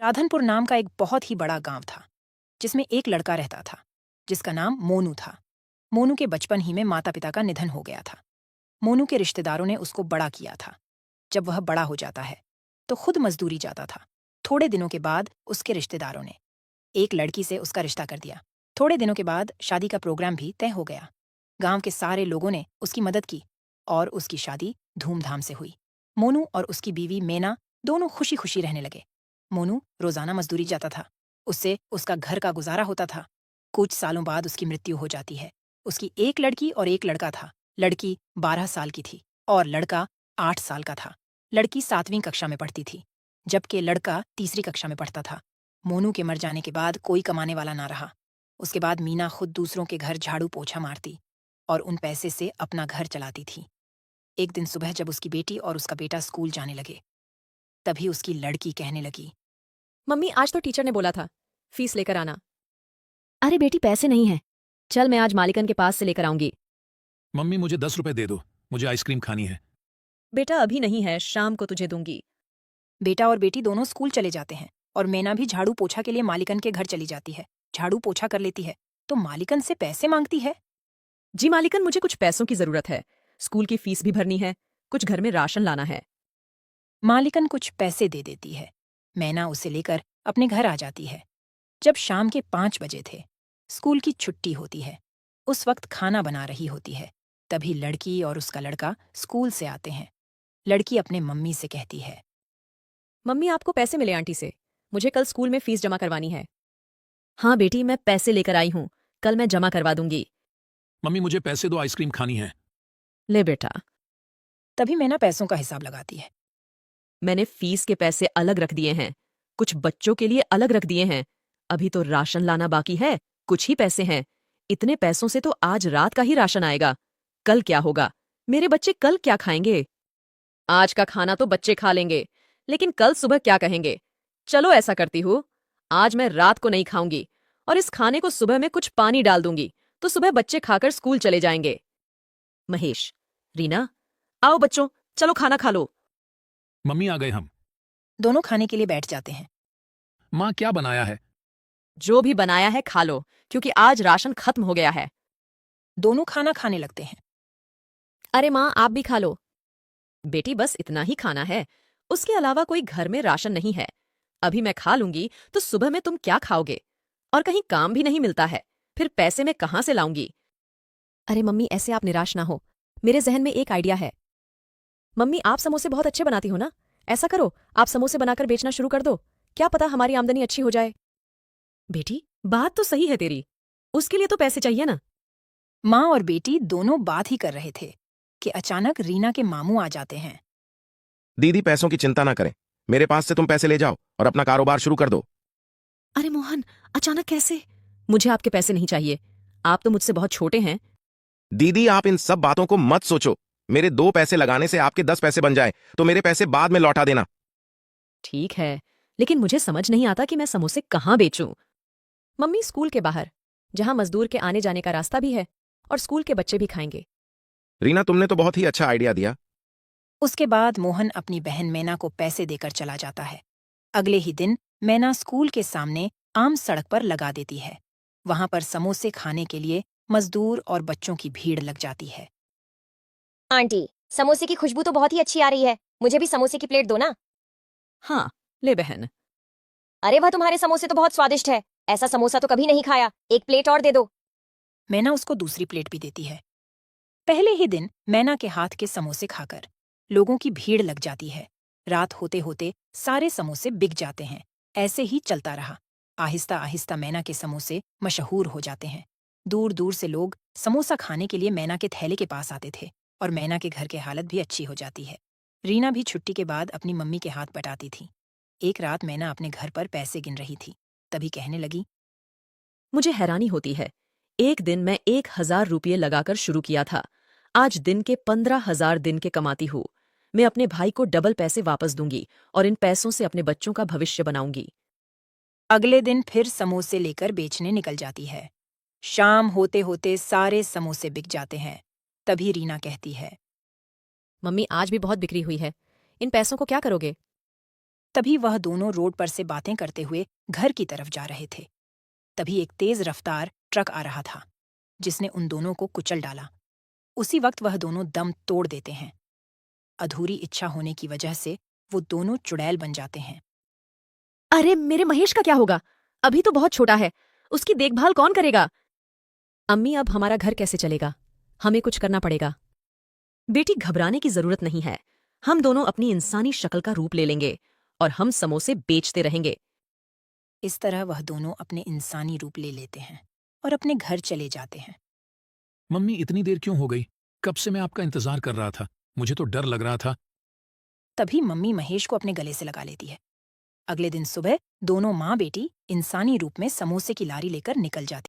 राधनपुर नाम का एक बहुत ही बड़ा गांव था, जिसमें एक लड़का रहता था, जिसका नाम मोनू था। मोनू के बचपन ही में माता पिता का निधन हो गया था। मोनू के रिश्तेदारों ने उसको बड़ा किया था। जब वह बड़ा हो जाता है, तो खुद मजदूरी जाता था। थोड़े दिनों के बाद उसके रिश्तेदारों ने एक लड़की से उसका रिश्ता कर दिया। थोड़े दिनों के बाद शादी का प्रोग्राम भी तय हो गया। गांव के सारे लोगों ने उसकी मदद की और उसकी शादी धूमधाम से हुई। मोनू और उसकी बीवी मेना दोनों खुशी खुशी रहने लगे। मोनू रोजाना मजदूरी जाता था। उससे उसका घर का गुजारा होता था। कुछ सालों बाद उसकी मृत्यु हो जाती है। उसकी एक लड़की और एक लड़का था। लड़की 12 साल की थी और लड़का 8 साल का था। लड़की 7वीं कक्षा में पढ़ती थी, जबकि लड़का तीसरी कक्षा में पढ़ता था। मोनू के मर जाने के बाद कोई कमाने वाला ना रहा। उसके बाद मीना खुद दूसरों के घर झाड़ू पोछा मारती और उन पैसे से अपना घर चलाती थी। एक दिन सुबह जब उसकी बेटी और उसका बेटा स्कूल जाने लगे, तभी उसकी लड़की कहने लगी, मम्मी आज तो टीचर ने बोला था फीस लेकर आना। अरे बेटी पैसे नहीं है, चल मैं आज मालिकन के पास से लेकर आऊंगी। मम्मी मुझे 10 रुपए दे दो, मुझे आइसक्रीम खानी है। बेटा अभी नहीं है, शाम को तुझे दूंगी। बेटा और बेटी दोनों स्कूल चले जाते हैं और मैना भी झाड़ू पोछा के लिए मालिकन के घर चली जाती है। झाड़ू पोछा कर लेती है तो मालिकन से पैसे मांगती है। जी मालिकन, मुझे कुछ पैसों की जरूरत है, स्कूल की फीस भी भरनी है, कुछ घर में राशन लाना है। मालिकन कुछ पैसे दे देती है। मैना उसे लेकर अपने घर आ जाती है। जब शाम के 5 बजे थे, स्कूल की छुट्टी होती है। उस वक्त खाना बना रही होती है। तभी लड़की और उसका लड़का स्कूल से आते हैं। लड़की अपने मम्मी से कहती है, मम्मी आपको पैसे मिले आंटी से, मुझे कल स्कूल में फीस जमा करवानी है। हाँ बेटी, मैं पैसे लेकर आई हूँ, कल मैं जमा करवा दूंगी। मम्मी मुझे पैसे दो, आइसक्रीम खानी है। ले बेटा, तभी मैना पैसों का हिसाब लगाती है। मैंने फीस के पैसे अलग रख दिए हैं, कुछ बच्चों के लिए अलग रख दिए हैं, अभी तो राशन लाना बाकी है, कुछ ही पैसे हैं। इतने पैसों से तो आज रात का ही राशन आएगा, कल क्या होगा? मेरे बच्चे कल क्या खाएंगे? आज का खाना तो बच्चे खा लेंगे, लेकिन कल सुबह क्या कहेंगे? चलो ऐसा करती हूँ, आज मैं रात को नहीं खाऊंगी और इस खाने को सुबह में कुछ पानी डाल दूंगी, तो सुबह बच्चे खाकर स्कूल चले जाएंगे। महेश, रीना, आओ बच्चों, चलो खाना खा लो। मम्मी आ गए हम। दोनों खाने के लिए बैठ जाते हैं। माँ क्या बनाया है? जो भी बनाया है खा लो, क्योंकि आज राशन खत्म हो गया है। दोनों खाना खाने लगते हैं। अरे माँ आप भी खा लो। बेटी बस इतना ही खाना है, उसके अलावा कोई घर में राशन नहीं है। अभी मैं खा लूंगी तो सुबह में तुम क्या खाओगे? और कहीं काम भी नहीं मिलता है, फिर पैसे मैं कहाँ से लाऊंगी? अरे मम्मी ऐसे आप निराश ना हो, मेरे जहन में एक आइडिया है। मम्मी आप समोसे बहुत अच्छे बनाती हो ना, ऐसा करो आप समोसे बनाकर बेचना शुरू कर दो, क्या पता हमारी आमदनी अच्छी हो जाए। बेटी बात तो सही है तेरी, उसके लिए तो पैसे चाहिए ना। माँ और बेटी दोनों बात ही कर रहे थे कि अचानक रीना के मामू आ जाते हैं। दीदी पैसों की चिंता ना करें, मेरे पास से तुम पैसे ले जाओ और अपना कारोबार शुरू कर दो। अरे मोहन, अचानक कैसे? मुझे आपके पैसे नहीं चाहिए, आप तो मुझसे बहुत छोटे हैं। दीदी आप इन सब बातों को मत सोचो, मेरे 2 पैसे लगाने से आपके 10 पैसे बन जाए तो मेरे पैसे बाद में लौटा देना। ठीक है, लेकिन मुझे समझ नहीं आता कि मैं समोसे कहाँ बेचूं। मम्मी स्कूल के बाहर, जहां मजदूर के आने जाने का रास्ता भी है और स्कूल के बच्चे भी खाएंगे। रीना तुमने तो बहुत ही अच्छा आइडिया दिया। उसके बाद मोहन अपनी बहन मैना को पैसे देकर चला जाता है। अगले ही दिन मैना स्कूल के सामने आम सड़क पर लगा देती है। वहां पर समोसे खाने के लिए मजदूर और बच्चों की भीड़ लग जाती है। आंटी, समोसे की खुशबू तो बहुत ही अच्छी आ रही है, मुझे भी समोसे की प्लेट दो ना। हाँ ले बहन। अरे वाह, तुम्हारे समोसे तो बहुत स्वादिष्ट है, ऐसा समोसा तो कभी नहीं खाया, एक प्लेट और दे दो। मैना उसको दूसरी प्लेट भी देती है। पहले ही दिन मैना के हाथ के समोसे खाकर लोगों की भीड़ लग जाती है। रात होते होते सारे समोसे बिक जाते हैं। ऐसे ही चलता रहा। आहिस्ता आहिस्ता मैना के समोसे मशहूर हो जाते हैं। दूर दूर से लोग समोसा खाने के लिए मैना के थैले के पास आते थे और मैना के घर की हालत भी अच्छी हो जाती है। रीना भी छुट्टी के बाद अपनी मम्मी के हाथ बटाती थी। एक रात मैना अपने घर पर पैसे गिन रही थी, तभी कहने लगी, मुझे हैरानी होती है, एक दिन मैं 1,000 रुपये लगाकर शुरू किया था, आज दिन के 15,000 दिन के कमाती हूँ। मैं अपने भाई को डबल पैसे वापस दूंगी और इन पैसों से अपने बच्चों का भविष्य बनाऊंगी। अगले दिन फिर समोसे लेकर बेचने निकल जाती है। शाम होते होते सारे समोसे बिक जाते हैं। तभी रीना कहती है, मम्मी आज भी बहुत बिक्री हुई है, इन पैसों को क्या करोगे? तभी वह दोनों रोड पर से बातें करते हुए घर की तरफ जा रहे थे। तभी एक तेज रफ्तार ट्रक आ रहा था, जिसने उन दोनों को कुचल डाला। उसी वक्त वह दोनों दम तोड़ देते हैं। अधूरी इच्छा होने की वजह से वो दोनों चुड़ैल बन जाते हैं। अरे मेरे महेश का क्या होगा? अभी तो बहुत छोटा है, उसकी देखभाल कौन करेगा? अम्मी, अब हमारा घर कैसे चलेगा? हमें कुछ करना पड़ेगा। बेटी, घबराने की जरूरत नहीं है। हम दोनों अपनी इंसानी शक्ल का रूप ले लेंगे और हम समोसे बेचते रहेंगे। इस तरह वह दोनों अपने इंसानी रूप ले लेते हैं और अपने घर चले जाते हैं। मम्मी, इतनी देर क्यों हो गई? कब से मैं आपका इंतजार कर रहा था। मुझे तो डर लग रहा था। तभी मम्मी महेश को अपने गले से लगा लेती है। अगले दिन सुबह दोनों माँ बेटी इंसानी रूप में समोसे की लारी लेकर निकल जाती।